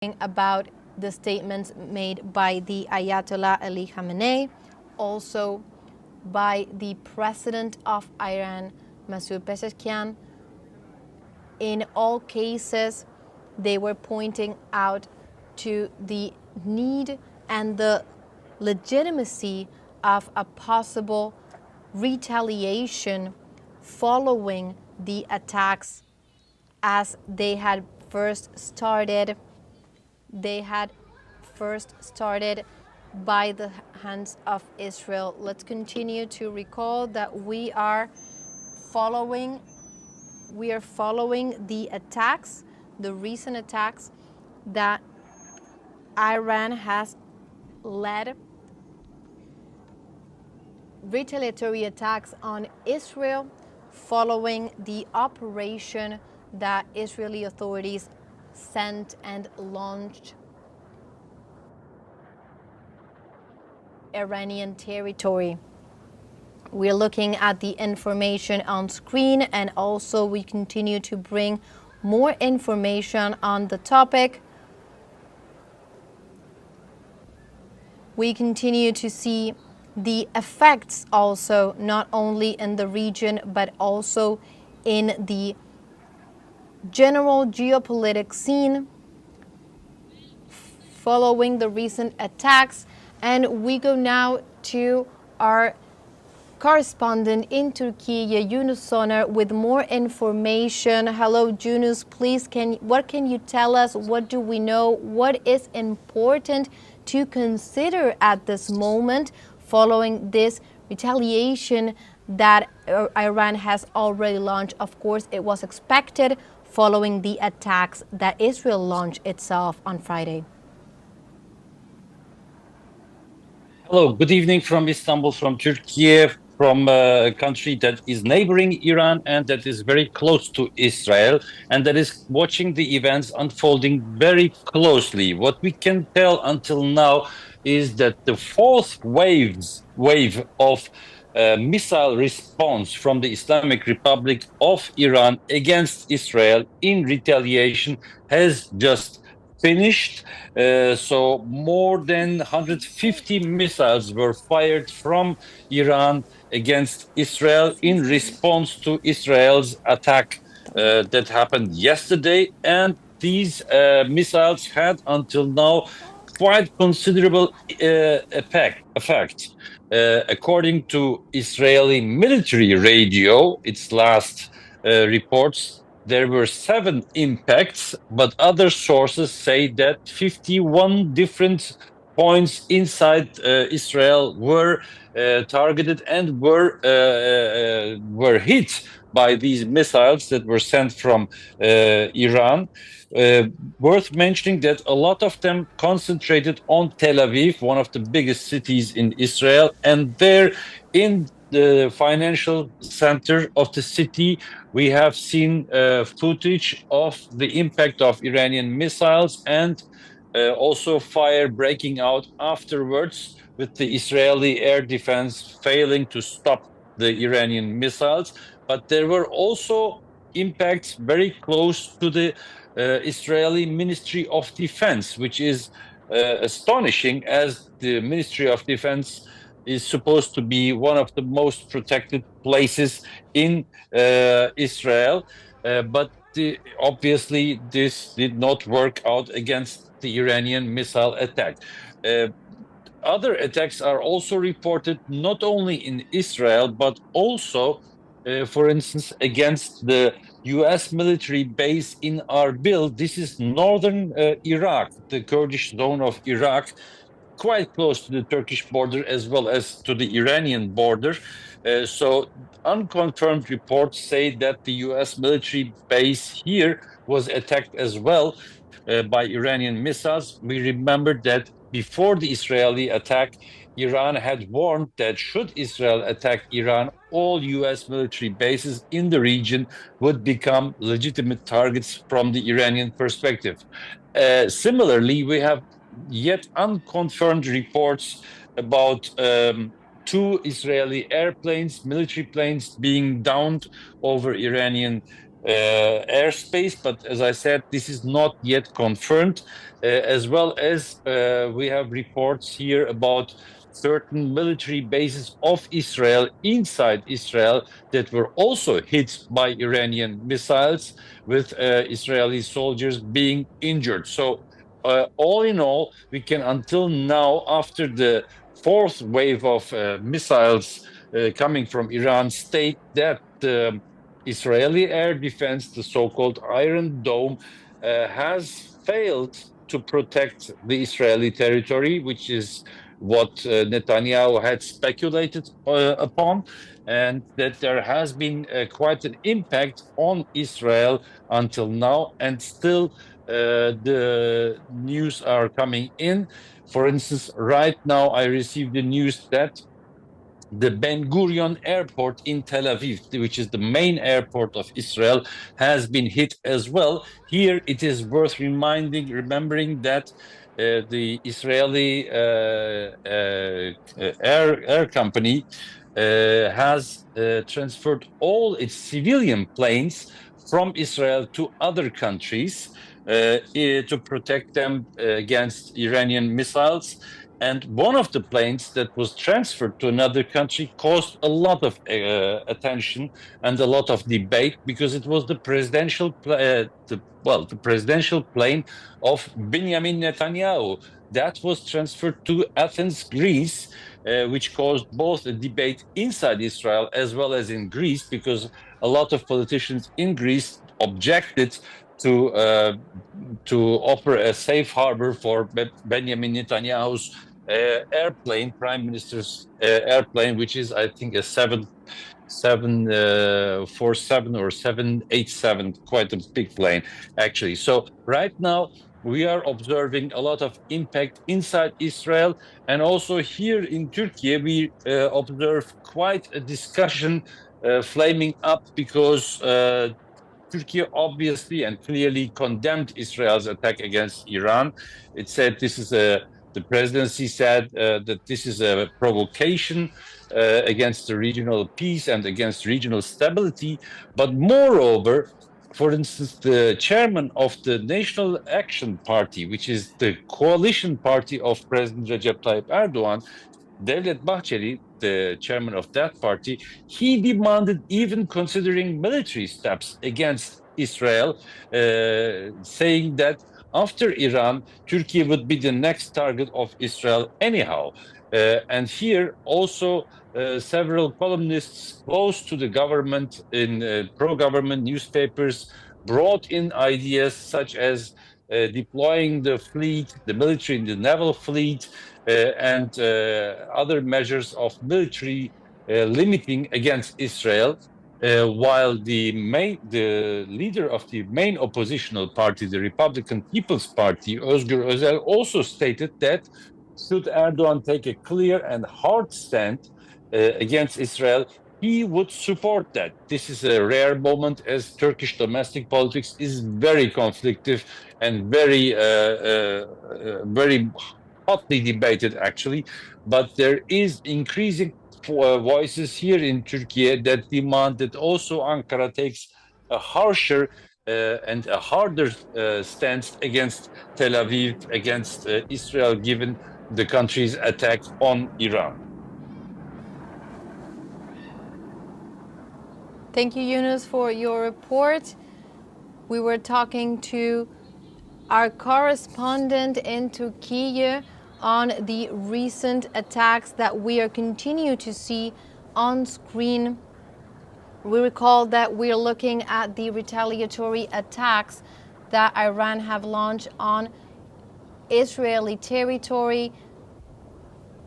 about the statements made by the Ayatollah Ali Khamenei, also by the president of Iran, Masoud Pezeshkian. In all cases, they were pointing out to the need and the legitimacy of a possible retaliation following the attacks as they had first started by the hands of Israel. Let's continue to recall that we are following the attacks, the recent attacks that Iran has led, retaliatory attacks on Israel following the operation that Israeli authorities sent and launched Iranian territory. We're looking at the information on screen, and also we continue to bring more information on the topic. We continue to see the effects also not only in the region but also in the general geopolitical scene following the recent attacks. And we go now to our correspondent in Turkey, Yunus Soner, with more information. Hello, Yunus. Please, what can you tell us? What do we know? What is important to consider at this moment following this retaliation that Iran has already launched? Of course, it was expected following the attacks that Israel launched itself on Friday. Hello, good evening from Istanbul, from Turkey, from a country that is neighboring Iran and that is very close to Israel and that is watching the events unfolding very closely. What we can tell until now is that the fourth wave of missile response from the Islamic Republic of Iran against Israel in retaliation has just finished. So more than 150 missiles were fired from Iran against Israel in response to Israel's attack that happened yesterday. And these missiles had until now quite considerable effect. According to Israeli military radio, its last reports, there were 7 impacts, but other sources say that 51 different points inside Israel were targeted and were hit by these missiles that were sent from Iran. Worth mentioning that a lot of them concentrated on Tel Aviv, one of the biggest cities in Israel, and there in the financial center of the city, we have seen footage of the impact of Iranian missiles and also fire breaking out afterwards, with the Israeli air defense failing to stop the Iranian missiles. But there were also impacts very close to the Israeli Ministry of Defense, which is astonishing, as the Ministry of Defense is supposed to be one of the most protected places in Israel. But obviously, this did not work out against the Iranian missile attack. Other attacks are also reported not only in Israel, but also, for instance, against the US military base in Arbil. This is northern Iraq, the Kurdish zone of Iraq, quite close to the Turkish border as well as to the Iranian border. So unconfirmed reports say that the US military base here was attacked as well by Iranian missiles. We remember that before the Israeli attack, Iran had warned that should Israel attack Iran, all US military bases in the region would become legitimate targets from the Iranian perspective. Similarly, we have yet unconfirmed reports about 2 Israeli airplanes, military planes, being downed over Iranian airspace. But as I said, this is not yet confirmed, as well as we have reports here about certain military bases of Israel inside Israel that were also hit by Iranian missiles, with Israeli soldiers being injured. So, all in all, we can until now, after the fourth wave of missiles coming from Iran, state that the Israeli air defense, the so-called Iron Dome, has failed to protect the Israeli territory, which is what Netanyahu had speculated upon, and that there has been quite an impact on Israel until now, and still the news are coming in. For instance, right now I received the news that the Ben Gurion Airport in Tel Aviv, which is the main airport of Israel, has been hit as well. Here, it is worth remembering that the Israeli air company has transferred all its civilian planes from Israel to other countries to protect them against Iranian missiles. And one of the planes that was transferred to another country caused a lot of attention and a lot of debate, because it was the the presidential plane of Benjamin Netanyahu that was transferred to Athens, Greece, which caused both a debate inside Israel as well as in Greece, because a lot of politicians in Greece objected to uh, to offer a safe harbor for Benjamin Netanyahu's airplane, prime minister's airplane, which is, I think, a 747 or 787, quite a big plane, actually. So right now we are observing a lot of impact inside Israel, and also here in Turkey we observe quite a discussion flaming up, because Turkey obviously and clearly condemned Israel's attack against Iran. It said the presidency said that this is a provocation against the regional peace and against regional stability. But moreover, for instance, the chairman of the National Action Party, which is the coalition party of President Recep Tayyip Erdogan, Devlet Bahçeli, the chairman of that party, he demanded even considering military steps against Israel, saying that after Iran, Turkey would be the next target of Israel anyhow. And here also several columnists close to the government in pro-government newspapers brought in ideas such as deploying the fleet, the military, the naval fleet, and other measures of military limiting against Israel, while the leader of the main oppositional party, the Republican People's Party, Özgür Özel, also stated that should Erdogan take a clear and hard stand against Israel, he would support that. This is a rare moment, as Turkish domestic politics is very conflictive and very hotly debated, actually. But there is increasing voices here in Turkey that demand that also Ankara takes a harsher and a harder stance against Tel Aviv, against Israel, given the country's attack on Iran. Thank you, Yunus, for your report. We were talking to our correspondent in Turkey on the recent attacks that we are continue to see on screen. We recall that we are looking at the retaliatory attacks that Iran have launched on Israeli territory.